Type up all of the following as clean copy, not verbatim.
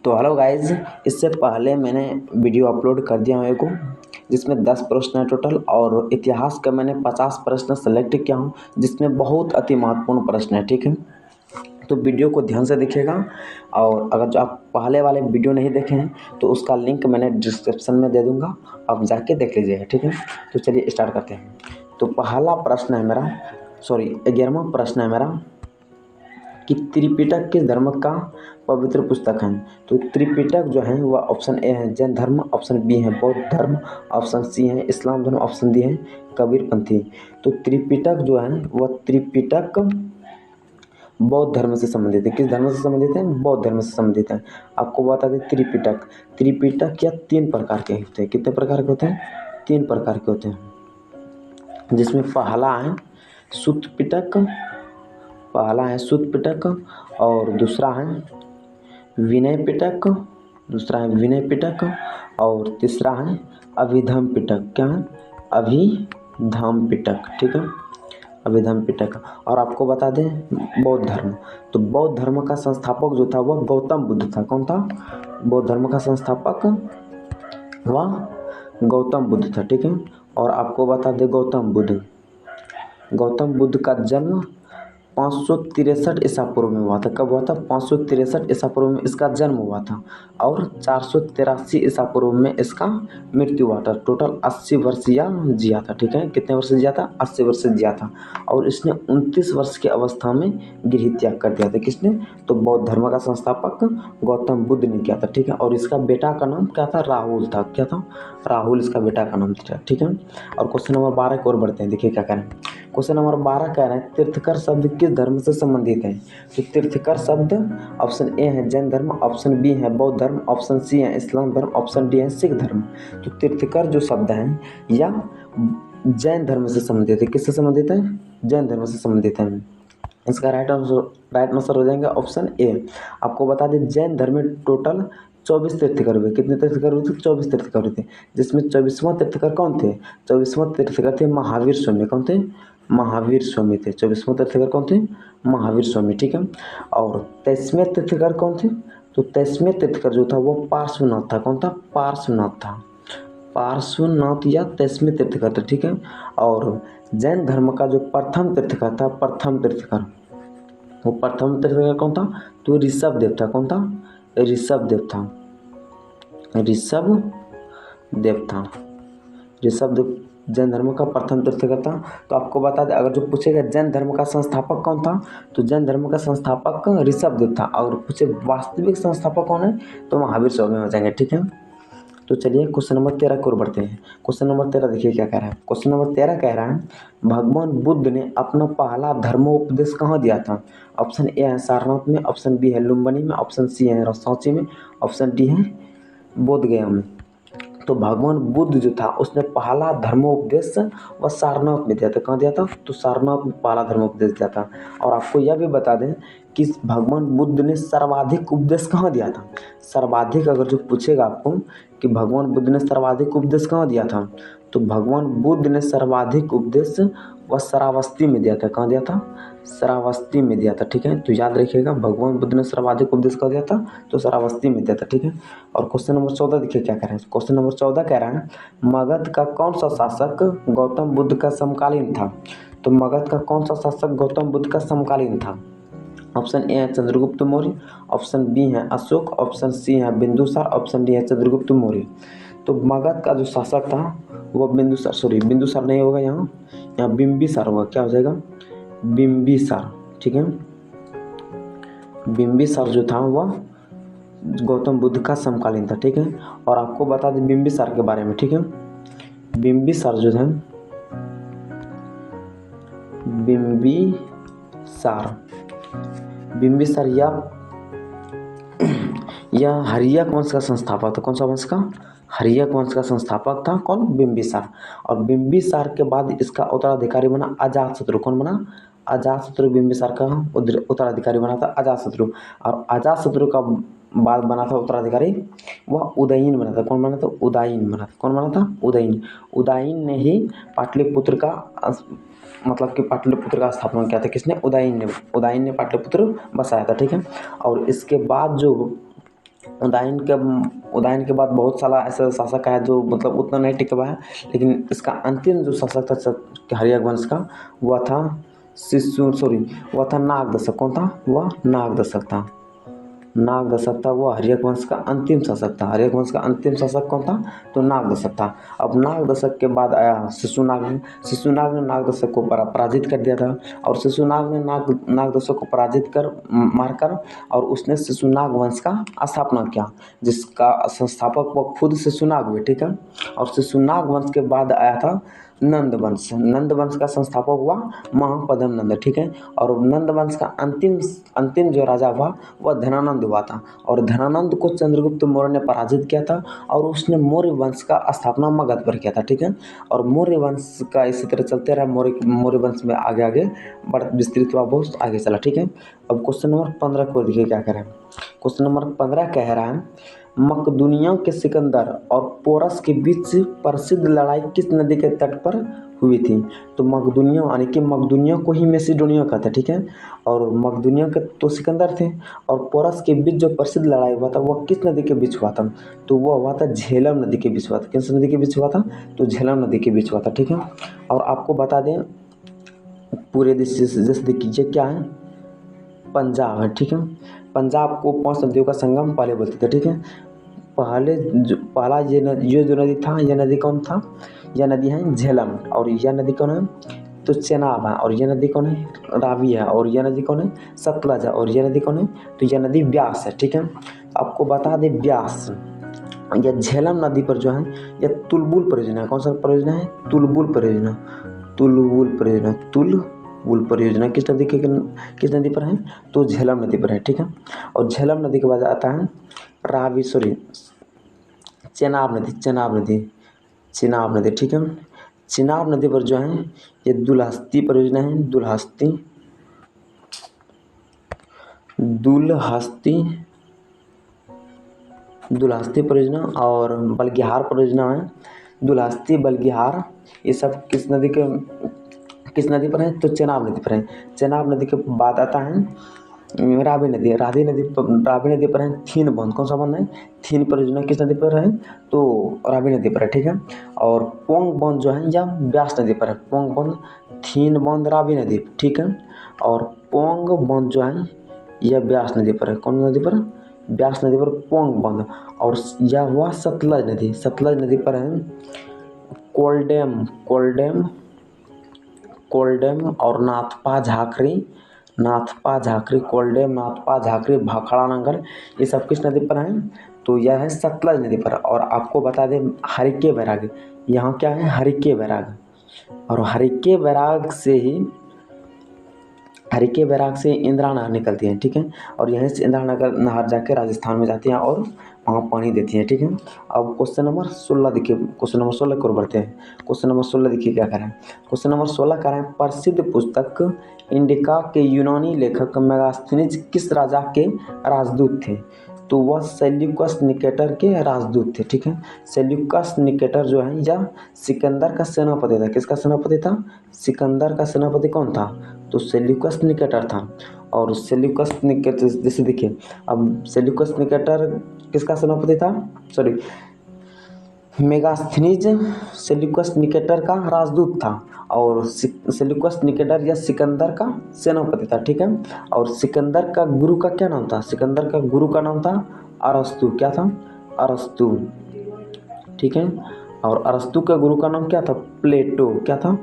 तो hello guys, इससे पहले मैंने वीडियो अपलोड कर दिया हूँ एक को, जिसमें 10 प्रश्न है टोटल, और इतिहास का मैंने 50 प्रश्न सेलेक्ट किया हूँ, जिसमें बहुत अति महत्वपूर्ण प्रश्न है। ठीक है, तो वीडियो को ध्यान से देखिएगा। और अगर जो आप पहले वाले वीडियो नहीं देखे हैं तो उसका लिंक मैंने डिस्क्रिप्शन में दे दूँगा, आप जाके देख लीजिएगा। ठीक है, तो चलिए स्टार्ट करते हैं। तो पहला प्रश्न है मेरा, 11वां प्रश्न है मेरा कि त्रिपिटक किस धर्म का पवित्र पुस्तक है। तो त्रिपिटक जो है वह ऑप्शन ए है जैन धर्म, ऑप्शन बी है बौद्ध धर्म, ऑप्शन सी है इस्लाम धर्म, ऑप्शन डी है कबीरपंथी। तो त्रिपिटक जो है वह त्रिपिटक बौद्ध धर्म से संबंधित है। किस धर्म से संबंधित है? बौद्ध धर्म से संबंधित है। आपको बता दें त्रिपिटक या 3 प्रकार के होते हैं। कितने प्रकार के होते हैं? 3 प्रकार के होते हैं, जिसमें पहला है सुत्त पिटक, और दूसरा है विनय पिटक, और तीसरा है अभिधम पिटक। क्या है? अभिधम पिटक। ठीक है, अभिधम पिटक। और आपको बता दें बौद्ध धर्म, तो बौद्ध धर्म का संस्थापक जो था वह गौतम बुद्ध था। कौन था? बौद्ध धर्म का संस्थापक वह गौतम बुद्ध था। ठीक है, और आपको बता दें गौतम बुद्ध का जन्म 563 ईसा पूर्व में हुआ था। कब हुआ था? 563 ईसा पूर्व में इसका जन्म हुआ था, और 483 ईसा पूर्व में इसका मृत्यु हुआ था। टोटल 80 वर्ष जिया था। ठीक है, कितने वर्ष जिया था? 80 वर्ष जिया था। और इसने 29 वर्ष की अवस्था में गृह त्याग कर दिया था। किसने? तो बौद्ध धर्म का संस्थापक गौतम बुद्ध ने किया था। ठीक है, और इसका बेटा का नाम क्या था? राहुल था। क्या था? राहुल इसका बेटा का नाम था। ठीक है, और क्वेश्चन नंबर 12 की ओर बढ़ते हैं। देखिए क्या कह रहे हैं। क्वेश्चन नंबर 12 कह रहे हैं तीर्थकर शब्द किस धर्म से संबंधित है। तो तीर्थकर शब्द ऑप्शन ए है जैन धर्म, ऑप्शन बी है बौद्ध धर्म, ऑप्शन सी है इस्लाम धर्म, ऑप्शन डी है सिख धर्म। तो तीर्थकर जो शब्द है या जैन धर्म से संबंधित है। किससे संबंधित है? जैन धर्म से संबंधित है। इसका राइट आंसर हो जाएगा ऑप्शन ए। आपको बता दें जैन धर्म में टोटल 24 तीर्थकर हुए। कितने तीर्थकर हुए थे? 24 तीर्थकर हुए थे, जिसमें 24वां तीर्थकर कौन थे? 24वां तीर्थकर थे महावीर स्वामी। कौन थे? महावीर स्वामी थे। 24वां तीर्थकर कौन थे? महावीर स्वामी। ठीक है, और 23वें तीर्थकर कौन थे? तो 23वें तीर्थकर जो था वो पार्श्वनाथ था। कौन था? पार्श्वनाथ या 23वें तीर्थकर थे। ठीक है, और जैन धर्म का जो प्रथम तीर्थकर था, प्रथम तीर्थकर कौन था? तो ऋषभदेव था। कौन था? ऋषभदेव जैन धर्म का प्रथम तीर्थकर था। तो आपको बता दें अगर जो पूछेगा जैन धर्म का संस्थापक कौन था, तो जैन धर्म का संस्थापक ऋषभदेव था। और पूछे वास्तविक संस्थापक कौन है, तो महावीर स्वामी हो जाएंगे। ठीक है, तो चलिए क्वेश्चन नंबर 13 की ओर बढ़ते हैं। क्वेश्चन नंबर 13 देखिए क्या कह रहा है। क्वेश्चन नंबर 13 कह रहा है भगवान बुद्ध ने अपना पहला धर्मोपदेश कहाँ दिया था। ऑप्शन ए है सारनाथ में, ऑप्शन बी है लुम्बिनी में, ऑप्शन सी है सांची में, ऑप्शन डी है बोधगया में। तो भगवान बुद्ध जो था उसने पहला धर्मोपदेश वह सारनाथ में दिया था। कहाँ दिया था? तो सारनाथ में पहला धर्मोपदेश दिया था। और आपको यह भी बता दें कि भगवान बुद्ध ने सर्वाधिक उपदेश कहाँ दिया था। सर्वाधिक अगर जो पूछेगा आपको कि भगवान बुद्ध ने सर्वाधिक उपदेश कहाँ दिया था, तो भगवान बुद्ध ने सर्वाधिक उपदेश वह श्रावस्ती में दिया था। कहाँ दिया था? श्रावस्ती में दिया था। ठीक है, तो याद रखिएगा भगवान बुद्ध ने सर्वाधिक उपदेश कहाँ दिया था, तो श्रावस्ती में दिया था। ठीक है, और क्वेश्चन नंबर 14 देखिए क्या कह रहे हैं। क्वेश्चन नंबर 14 कह रहा है मगध का कौन सा शासक गौतम बुद्ध का समकालीन था। तो मगध का कौन सा शासक गौतम बुद्ध का समकालीन था। ऑप्शन ए है चंद्रगुप्त मौर्य, ऑप्शन बी है अशोक, ऑप्शन सी है बिंदुसार, ऑप्शन डी है चंद्रगुप्त मौर्य। तो मगध का जो शासक था वो बिंदुसार नहीं होगा, यहाँ बिंबिसार होगा। क्या हो जाएगा? बिंबिसार। ठीक है, बिंबिसार जो था वह गौतम बुद्ध का समकालीन था। ठीक है, और आपको बता दें बिंबिसार के बारे में। ठीक है, बिंबिसार जो है बिंबिसार या हर्यक वंश का संस्थापक था। कौन सा वंश का? हर्यक वंश का संस्थापक था। कौन? बिंबिसार। और बिंबिसार के बाद इसका उत्तराधिकारी बना अजातशत्रु। कौन बना? अजातशत्रु बिंबिसार का उत्तराधिकारी बना था अजातशत्रु। और अजातशत्रु का बाद बना था उत्तराधिकारी वह उदयीन बना था। कौन बना था? उदयीन बना था। कौन बना था? उदयीन। उदयीन ने ही पाटलिपुत्र का स्थापना किया था। किसने? उदयीन ने पाटलिपुत्र बसाया था। ठीक है, और इसके बाद जो उदयन के बाद बहुत सारा ऐसा शासक आया जो मतलब उतना नहीं टिक पाया, लेकिन इसका अंतिम जो शासक था हर्यक वंश का, वह था वह था नागदशक। कौन था? वह नागदशक था। नागदशक था वो हर्यक वंश का अंतिम शासक था। हर्यक वंश का अंतिम शासक कौन था? तो नागदशक था। अब नागदशक के बाद आया शिशुनाग ने नागदशक को पराजित कर दिया था। और शिशुनाग ने नागदशक को पराजित कर मारकर और उसने शिशुनाग वंश का स्थापना किया, जिसका संस्थापक वो खुद शिशुनाग हुए। ठीक है। और शिशुनाग वंश के बाद आया था नंद वंश। नंद वंश का संस्थापक हुआ महापद्म नंद। ठीक है। और नंद वंश का अंतिम जो राजा हुआ वह धनानंद हुआ था। और धनानंद को चंद्रगुप्त मौर्य ने पराजित किया था और उसने मौर्य वंश का स्थापना मगध पर किया था। ठीक है। और मौर्य वंश का इसी तरह चलते रहा। मौर्य वंश में आगे आगे विस्तृत हुआ, बहुत आगे चला। ठीक है। अब क्वेश्चन नंबर 15 को देखिए क्या कह रहे हैं। क्वेश्चन नंबर 15 कह रहा है, मकदूनिया के सिकंदर और पोरस के बीच प्रसिद्ध लड़ाई किस नदी के तट पर हुई थी? तो मकदूनिया यानी कि मकदूनिया को ही मैसिडोनिया कहते हैं। ठीक है। और मकदूनिया के तो सिकंदर थे, और पोरस के बीच जो प्रसिद्ध लड़ाई हुआ था वह किस नदी के बीच हुआ था? तो वह हुआ था झेलम नदी के बीच हुआ था। किस नदी के बीच हुआ था? तो झेलम नदी के बीच हुआ था। ठीक है। और आपको बता दें पूरे देश जैसे देखिए क्या है, पंजाब है। ठीक है। पंजाब को 5 नदियों का संगम पहले बोलते थे। ठीक है। पहला ये जो नदी था, यह नदी कौन था? यह नदी है झेलम। और यह नदी कौन है? तो चेनाब है। और यह नदी कौन है? रावी है। और यह नदी कौन है? सतलज है। और यह नदी कौन है? तो यह नदी ब्यास है। ठीक है। आपको बता दें ब्यास, यह झेलम नदी पर जो है यह तुलबुल परियोजना है। कौन सा परियोजना है? तुलबुल परियोजना। तुलबुल परियोजना किस नदी पर है? तो झेलम नदी पर है। ठीक है। और झेलम नदी के बाद आता है चेनाब नदी। ठीक है। चेनाब नदी पर जो है ये दुलहस्ती परियोजना है। दुलहस्ती परियोजना और बलगिहार परियोजना है। दुलहस्ती, बलगिहार, ये सब किस नदी पर है? तो चेनाब नदी पर है। चेनाब नदी के बाद आता है रावी नदी पर है थीन बंध। कौन सा बंध है? थीन परियोजना किस नदी पर है? तो रावी नदी पर है। ठीक है। और पोंग बंध जो है यह ब्यास नदी पर है। पोंग बंध, थीन बंध रावी नदी। ठीक है। और पोंग बंध जो है यह ब्यास नदी पर है। कौन नदी पर? ब्यास नदी पर पोंग बंध। और यह हुआ सतलज नदी पर है कोल्डेम और नाथपा झाकरी, कोल्डेम, नाथपा झाकरी, भाखड़ा नंगर, ये सब किस नदी पर हैं? तो यह है सतलज नदी पर। और आपको बता दें हरिके बैराग, यहाँ क्या है? हरिके बैराग। और हरिके बैराग से इंदिरा नहर निकलती है। ठीक है। और यहीं से इंदिरा नहर जाके राजस्थान में जाती है और वहाँ पानी देती है। ठीक है। अब क्वेश्चन नंबर 16 देखिए। क्वेश्चन नंबर 16 की ओर बढ़ते हैं। क्वेश्चन नंबर 16 देखिए क्या करें। क्वेश्चन नंबर 16 करें, प्रसिद्ध पुस्तक इंडिका के यूनानी लेखक मेगास्थनीज किस राजा के राजदूत थे? तो वह सेल्यूकस निकेटर के राजदूत थे। ठीक है। सेल्यूकस निकेटर जो है यह सिकंदर का सेनापति था। किसका सेनापति था? सिकंदर का सेनापति कौन था? तो सेल्यूकस निकेटर था। और सेल्यूकस निकेटर जैसे देखिए, अब सेल्यूकस निकेटर किसका सेनापति था? सॉरी, मेगास्थनीज सेल्यूकस निकेटर का राजदूत था। और सेल्यूकस निकेटर या सिकंदर का सेनापति था। ठीक है। और सिकंदर का गुरु का क्या नाम था? सिकंदर का गुरु का नाम था अरस्तु। क्या था? अरस्तु। ठीक है। और अरस्तु के गुरु का नाम क्या था? प्लेटो। क्या था?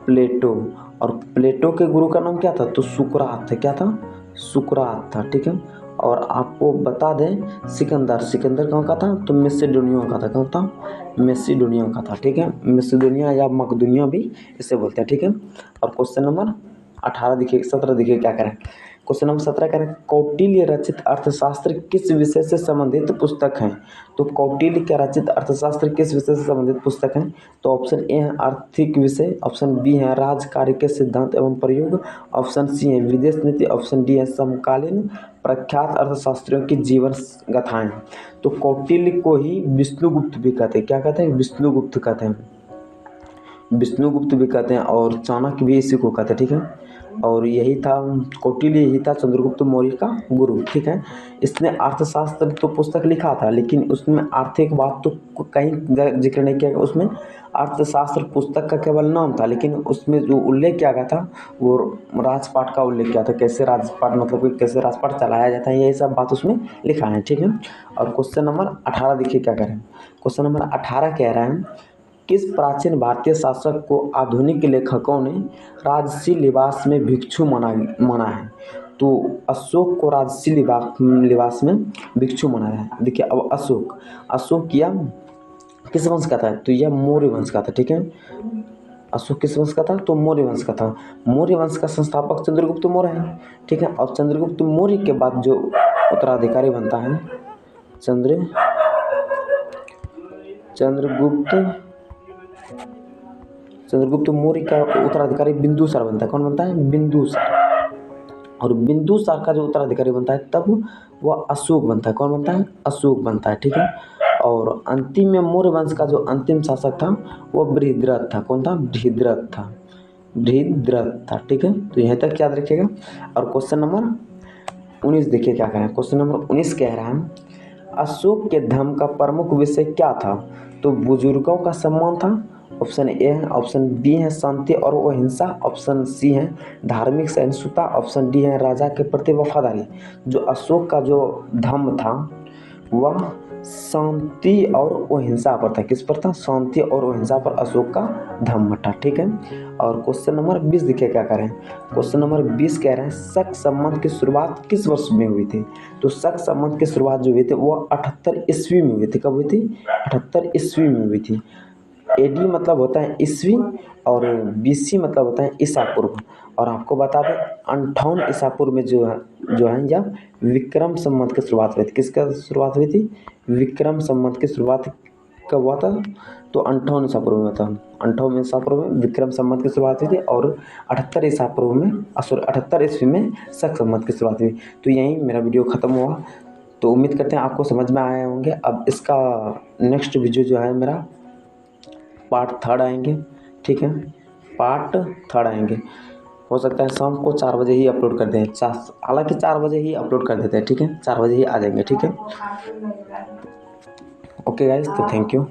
प्लेटो। और प्लेटो के गुरु का नाम क्या था? तो सुकरात। क्या था? सुकरात था। ठीक है। और आपको बता दें सिकंदर कहाँ का था? तो मैसिडोनिया का था। कहाँ था? मैसिडोनिया का था। ठीक है। मैसिडोनिया या मकदूनिया भी इसे बोलते हैं। ठीक है। और क्वेश्चन नंबर 17 देखिए क्या करें। क्वेश्चन नंबर 17 करें, कौटिल्य रचित अर्थशास्त्र किस विषय से संबंधित पुस्तक है? तो कौटिल्य के रचित अर्थशास्त्र किस विषय से संबंधित पुस्तक है? तो ऑप्शन ए है आर्थिक विषय, ऑप्शन बी है राजकार्य के सिद्धांत एवं प्रयोग, ऑप्शन सी है विदेश नीति, ऑप्शन डी है समकालीन प्रख्यात अर्थशास्त्रियों की जीवन गाथाएं। तो कौटिल्य को ही विष्णुगुप्त भी कहते हैं। क्या कहते हैं? विष्णुगुप्त कहते हैं। विष्णुगुप्त भी कहते हैं और चाणक्य भी इसी को कहते हैं। ठीक है। और यही था कौटिल्य, यही था चंद्रगुप्त मौर्य का गुरु। ठीक है, इसने अर्थशास्त्र तो पुस्तक लिखा था, लेकिन उसमें आर्थिक बात तो कहीं जिक्र नहीं किया गया। उसमें अर्थशास्त्र पुस्तक का केवल नाम था, लेकिन उसमें जो उल्लेख किया गया था वो राजपाट का उल्लेख किया था। कैसे राजपाट, मतलब कि कैसे राजपाट चलाया जाता है, यही सब बात उसमें लिखा है। ठीक है, और क्वेश्चन नंबर 18 देखिए क्या कह रहे हैं। क्वेश्चन नंबर 18 कह रहा है, किस प्राचीन भारतीय शासक को आधुनिक लेखकों ने राजसी लिबास में भिक्षु माना है? तो अशोक को राजसी लिबास में भिक्षु माना है। देखिए, अब अशोक या किस वंश का था? तो यह मौर्य वंश का था। ठीक है, अशोक किस वंश का था? तो मौर्य वंश का था। मौर्य वंश का संस्थापक चंद्रगुप्त मौर्य है। ठीक है, और चंद्रगुप्त मौर्य के बाद जो उत्तराधिकारी बनता है, चंद्रगुप्त मौर्य का उत्तराधिकारी बिंदुसार बनता है। कौन बनता है? बिंदुसार। और बिंदुसार का जो उत्तराधिकारी बनता है तब वह अशोक बनता है। कौन बनता है? अशोक बनता है। ठीक है, और अंतिम में मौर्य वंश का जो अंतिम शासक था वह बृहद्रथ था। कौन था? बृहद्रथ था। ठीक है, तो यहीं तक याद रखिएगा। और क्वेश्चन नंबर 19 देखिए क्या कह रहे हैं। क्वेश्चन नंबर 19 कह रहा है, अशोक के धर्म का प्रमुख विषय क्या था? तो बुजुर्गों का सम्मान था। ऑप्शन ए है। ऑप्शन बी है शांति और अहिंसा। ऑप्शन सी है धार्मिक सहिष्णुता। ऑप्शन डी है राजा के प्रति वफादारी। जो अशोक का जो धर्म था वह शांति और अहिंसा पर था। किस पर था? शांति और अहिंसा पर अशोक का धर्म था। ठीक है, और क्वेश्चन नंबर 20 देखिए क्या कह रहे हैं। क्वेश्चन नंबर 20 कह रहे हैं, शक संबंध की शुरुआत किस वर्ष में हुई थी? तो शक संबंध की शुरुआत जो हुई थी वो 78 ईस्वी में हुई थी। कब हुई थी? 78 ईस्वी में हुई थी। एडी मतलब होता है ईस्वी, और बीसी मतलब होता है ईसा पूर्व। और आपको बता दें 58 ईसा पूर्व में जो है यह विक्रम संवत की शुरुआत हुई थी। किसका शुरुआत हुई थी? विक्रम संवत की शुरुआत कब हुआ था? तो 58 ईसा पूर्व में था। 58 ईसा पूर्व में विक्रम संवत की शुरुआत हुई थी, और 78 ईसा पूर्व में 78 ईस्वी में शक संवत की शुरुआत हुई। तो यहीं मेरा वीडियो खत्म हुआ। तो उम्मीद करते हैं आपको समझ में आए होंगे। अब इसका नेक्स्ट वीडियो जो है मेरा पार्ट 3 आएंगे। ठीक है, पार्ट 3 आएंगे। हो सकता है शाम को 4 बजे ही अपलोड कर दें। हालांकि 4 बजे ही अपलोड कर देते हैं। ठीक है, 4 बजे ही आ जाएंगे। ठीक है, ओके गाइस, तो थैंक यू।